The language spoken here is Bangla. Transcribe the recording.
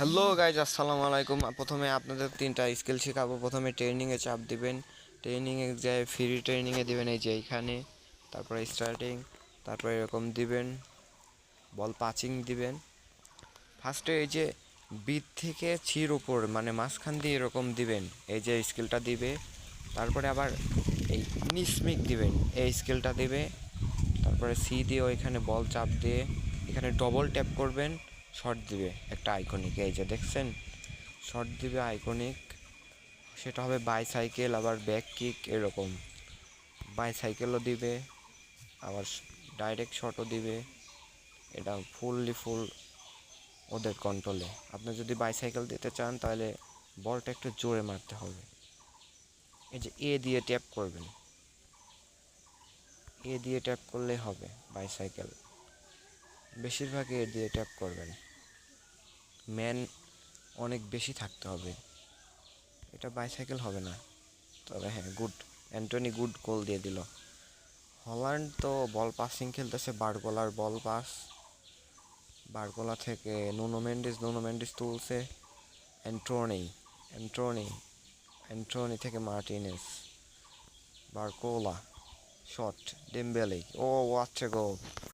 হ্যালো গাইজ, আসসালামু আলাইকুম। প্রথমে আপনাদের তিনটা স্কিল শেখাবো। প্রথমে ট্রেনিংয়ে চাপ দিবেন, ট্রেনিংয়ে যায় ফ্রি ট্রেনিংয়ে দিবেন এই যে এইখানে, তারপরে স্টার্টিং, তারপরে এরকম দিবেন, বল পাচিং দিবেন। ফার্স্টে এই যে বিট থেকে ছির উপর মানে মাঝখান দিয়ে এরকম দিবেন, এই যে স্কিলটা দিবে। তারপরে আবার এই নিসমিক দিবেন, এই স্কিলটা দিবে। তারপরে সি দিয়ে ওইখানে বল চাপ দিয়ে এখানে ডবল ট্যাপ করবেন, শট দিবে একটা আইকনিক, এই যে দেখছেন শট দিবে আইকনিক। সেটা হবে বাইসাইকেল, আবার ব্যাক কিক এরকম। বাইসাইকেলও দিবে, আবার ডাইরেক্ট শটও দিবে। এটা ফুল ওদের কন্ট্রোলে। আপনি যদি বাইসাইকেল দিতে চান তাহলে বলটা একটু জোরে মারতে হবে। এই যে এ দিয়ে ট্যাপ করবেন, এ দিয়ে ট্যাপ করলেই হবে বাইসাইকেল। বেশিরভাগ এ দিয়ে ট্যাপ করবেন, ম্যান অনেক বেশি থাকতে হবে। এটা বাইসাইকেল হবে না, তবে হ্যাঁ গুড। অ্যান্টনি গুড গোল দিয়ে দিল। হল্যান্ড তো বল পাসিং খেলতেছে, বারগোলার বল পাস। বারগোলা থেকে নুনো মেন্ডিস তুলছে। অ্যান্টনি অ্যান্টনি অ্যান্টনি থেকে মার্টিনেস, বারগোলা শট, ডেম্বেলে, ও আচ্ছা গোল।